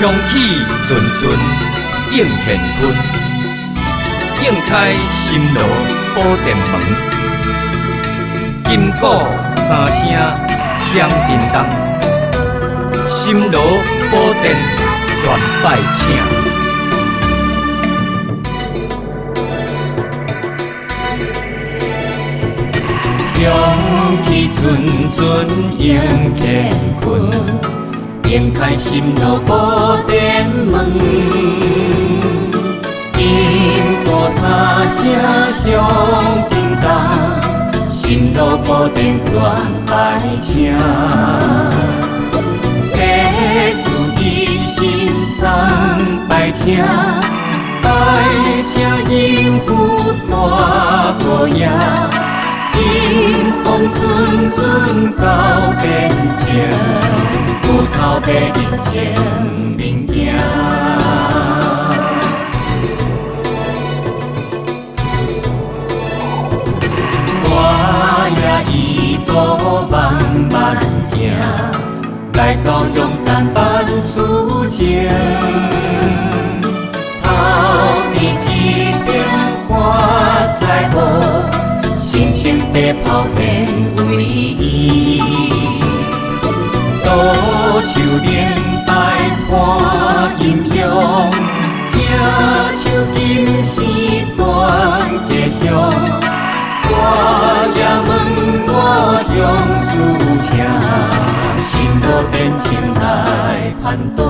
双喜阵阵应乾坤，应开心罗宝殿门。金鼓三声响叮当，心罗宝殿全拜请。香气阵阵应乾坤，应开心罗宝殿门。金鼓三声响叮当，心罗宝殿全拜请。地主一心三拜请，拜请应付大哥爷。迎风阵阵到边境，骨头要认前面行。我也一步慢慢行，来到勇敢办事情。头边一点花在后。心情白袍变为伊，多手连带看阴阳，这手金丝断结香。我也问我用事情，心路变情来判断。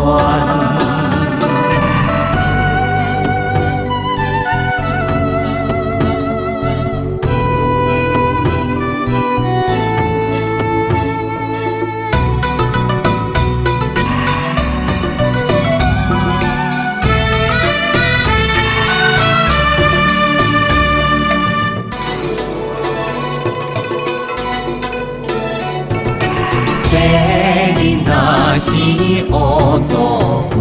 若是乌作废，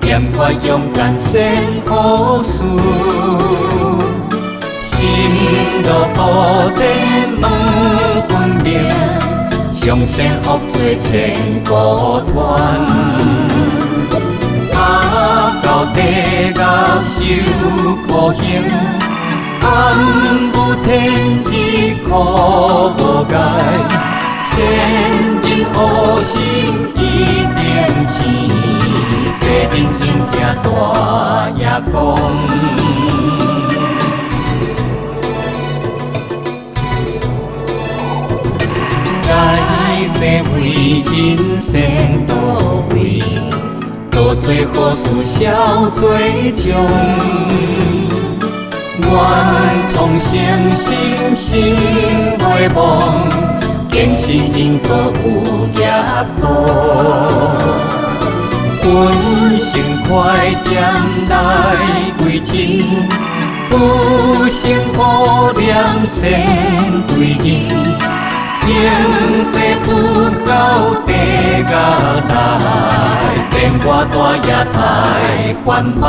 嫌我勇敢先好事。心路宝殿问分明，上善恶罪千古断。下到地狱受苦刑，暗无天日苦无解。前人好心一定生，世人应听大爷讲。在世为人先到位，多做好事少做种。愿从诚心心袂忘。坚信因果有业报，本性快点来为真，不成无念先对人，应世不到地下台，变我大爷太繁忙。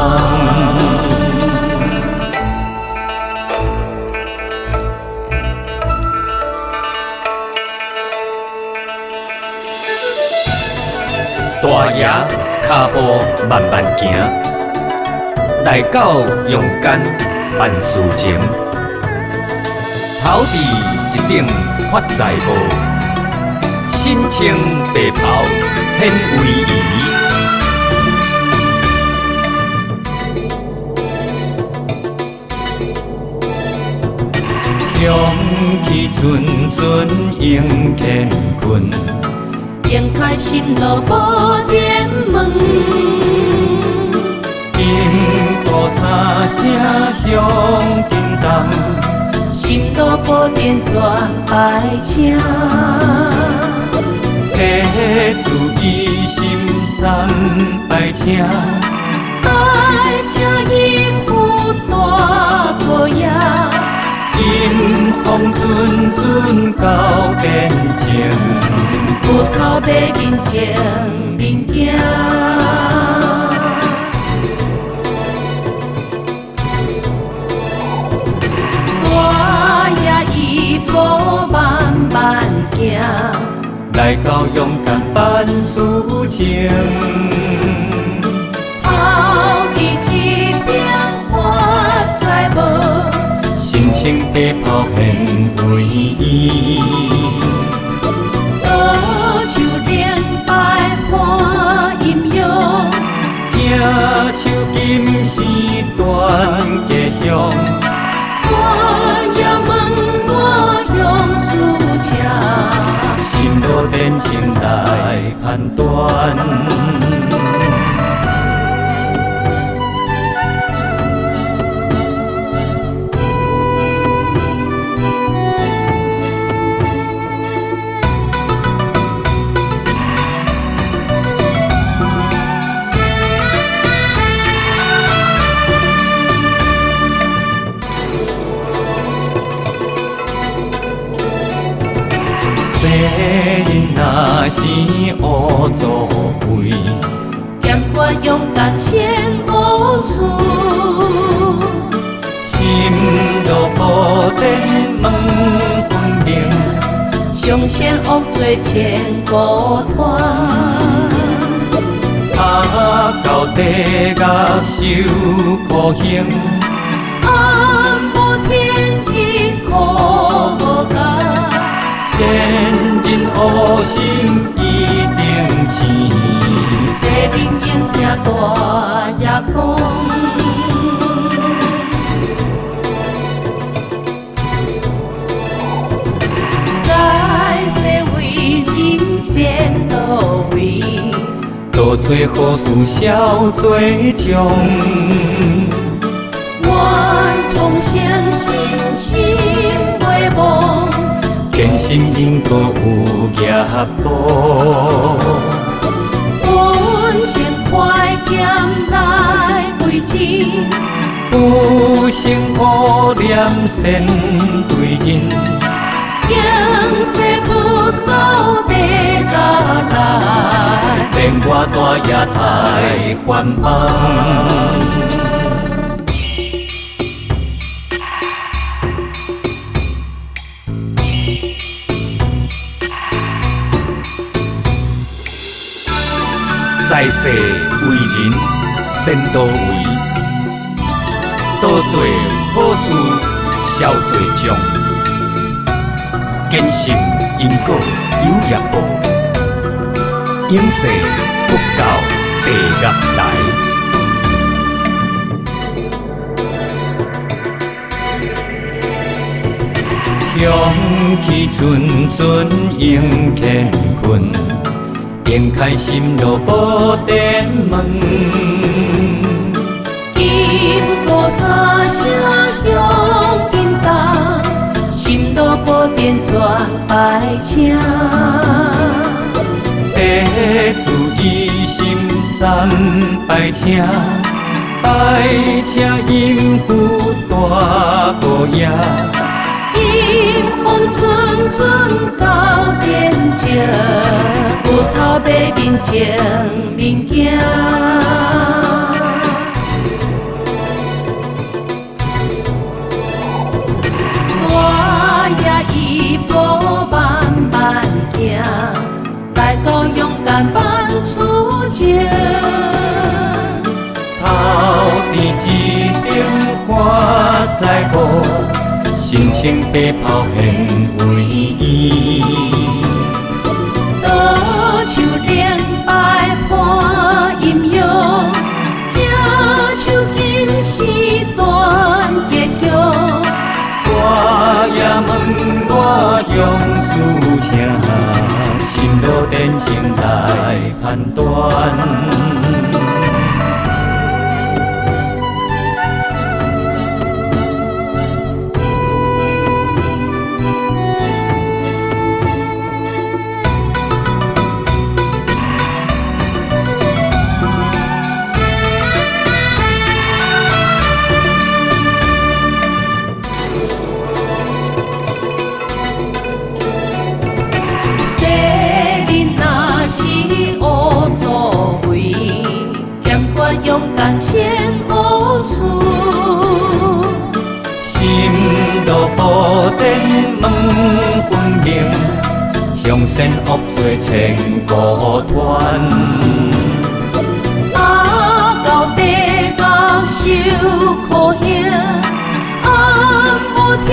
大爷脚步慢慢行，来到勇敢办事情。头伫一顶发财帽，身穿白袍显威仪。香气阵阵应乾坤。应开心路宝殿门，金鼓三声响叮当，心路宝殿全拜请。地主一心三拜请，拜请应付大哥爷。迎风阵阵到边境，骨头要认前面行。我也一步慢慢行，来到勇敢办事情。情白袍现为伊。多手连摆看阴阳，这手金丝断家乡。我也问我向思车，心路人生来判断。世人若是乌作废，咸我勇敢先无事，心路不定问分明，上善恶罪千古断。到地狱受苦刑，无天之苦无价。善人恶心一定生，世人应听大爷讲，在世为人先到位，多做好事少做奖。愿众生心心袂忘。天心因果有业报，阮先快剑来为证，有心恶念善对人，永世不到地下来，免我大爷太繁忙。在世为人先到位，多做好事少做奖，坚信因果有业报，永世不到地狱来。向去阵阵迎乾坤，点开心路宝殿门。金鼓三声响叮当，心路宝殿全摆请。地主一心三拜请，拜请阴府大姑爷。阴风阵阵到殿前，骨头白面前面行。我也一步慢慢行，来到勇敢办出征。头前一顶花在舞。心情白袍现为伊，多手连摆看阴阳，这手金丝断结乡。我也问我向思请，心路人生来判断。勇敢先无事，心路布展问分明，向善恶罪千古断。到地狱受苦刑，无天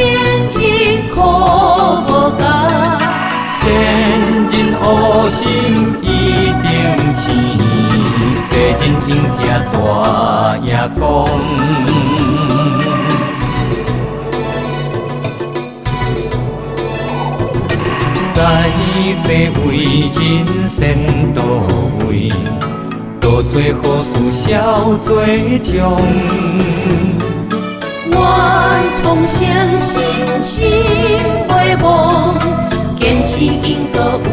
应听大爷讲。在世为人先到位，多做好事少做奖。愿从相信心袂忘，坚信因果有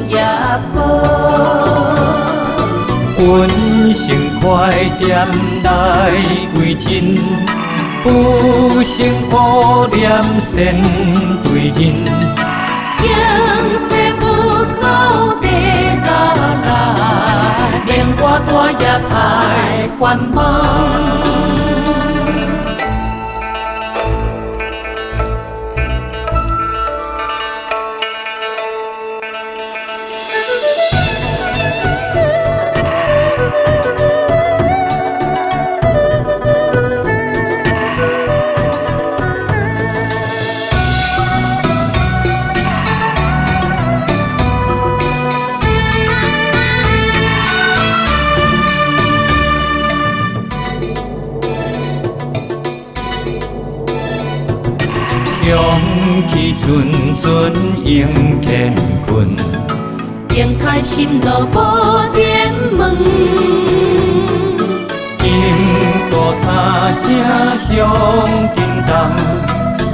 业报。本性快点来为真，不成恶念先对人。永世不口地啦啦，连我大爷太繁忙。向去阵阵迎乾坤，迎开心路无点问，金鼓三声响叮当，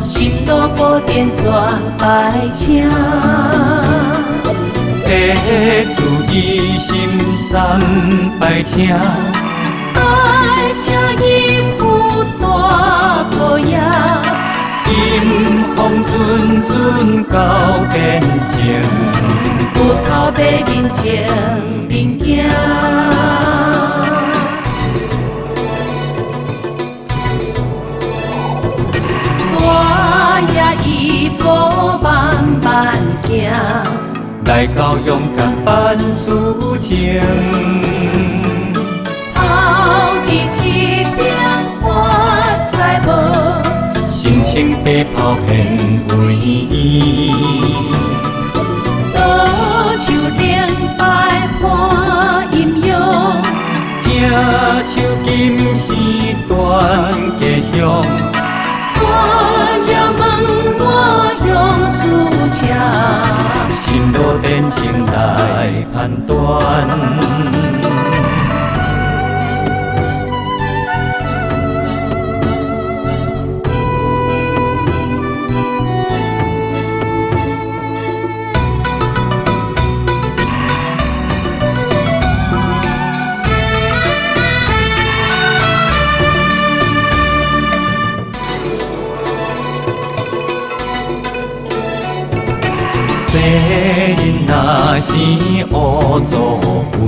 心路无点全爱请。地处一心三拜请，爱请伊有大哥爷。金风阵阵到天晴，骨头要面前面行。大爷一步慢慢行，来到勇敢办事情。头第一点我知无。心情白袍现为伊，倒手连摆伴阴阳，正手金丝断家乡。我也问我用事情，心路电情来判断。世人若是乌作为，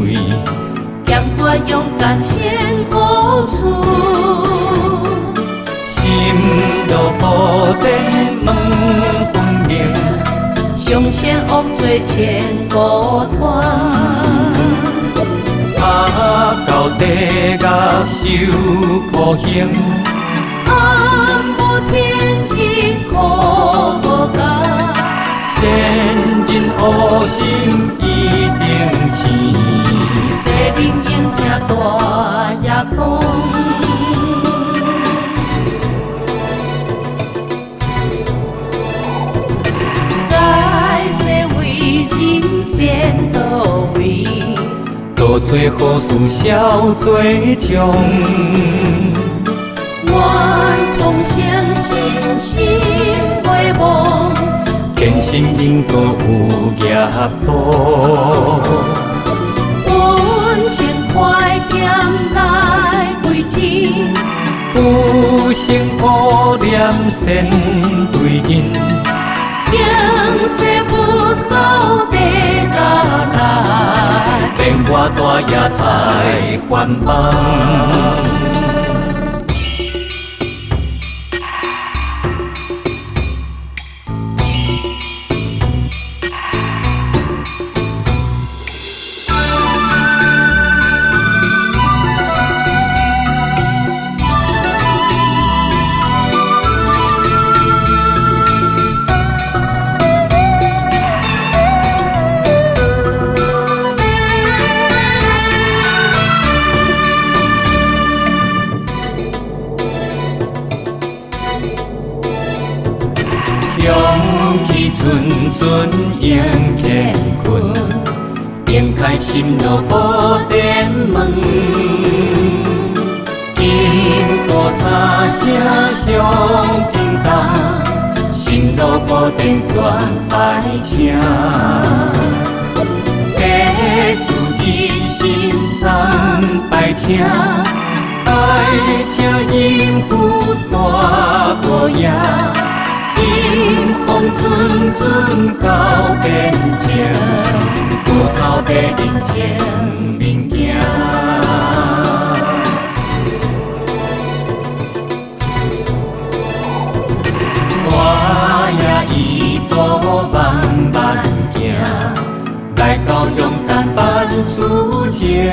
咸我勇敢先付出，心路布展问分明，上善恶罪千古断。到地狱受苦刑，暗无天日苦无价。善人恶心一定生，世人应听大爷讲，在世为人先到位，多做好事少做奖。愿从相信心袂忘，坚信因果有业报。本性快点来为真，不成恶念先对人。永世不口地啦啦，连我大爷太繁忙。阵应乾坤，应开心路宝殿门。经过三声响叮当，心路宝殿全爱请。家主一心三拜请，爱请因父大哥爷。迎风阵阵到边境，渡头白人前面行。我也一步慢慢行，来到勇敢办事情。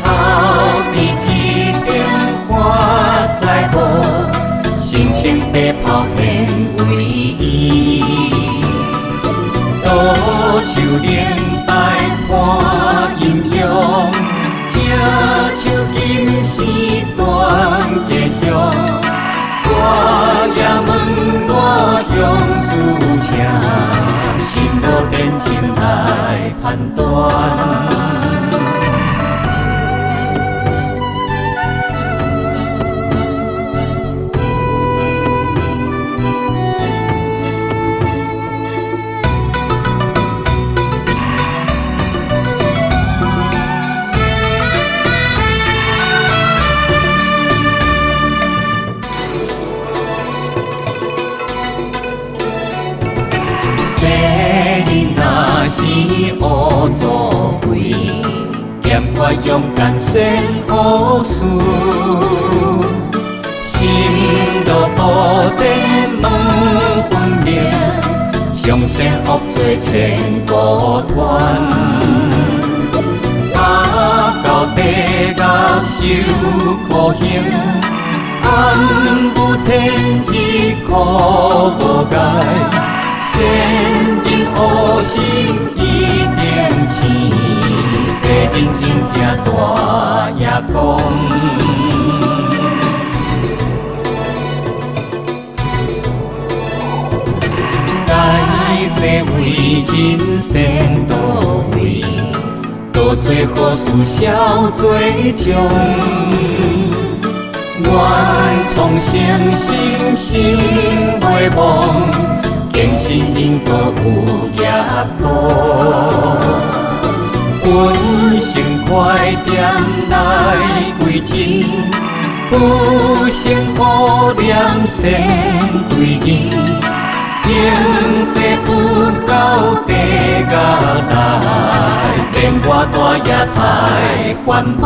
头边一点看在无。心情白袍显威仪，多手连带看阴阳，这手金丝断结香。我也问我向事请，心无定情来判断。是乌作为，咸我勇敢先好事。心路宝殿问分明，上善恶罪千古断。到地狱受苦刑，暗无天日苦无解。先人好心一定生，世人应听大爷讲。在世为人先到位，多做好事少做种。愿从诚心心袂忘。坚信因果有业果，本性快点来为真，不成苦念先对人，平世不到地界来，连我大爷太繁忙。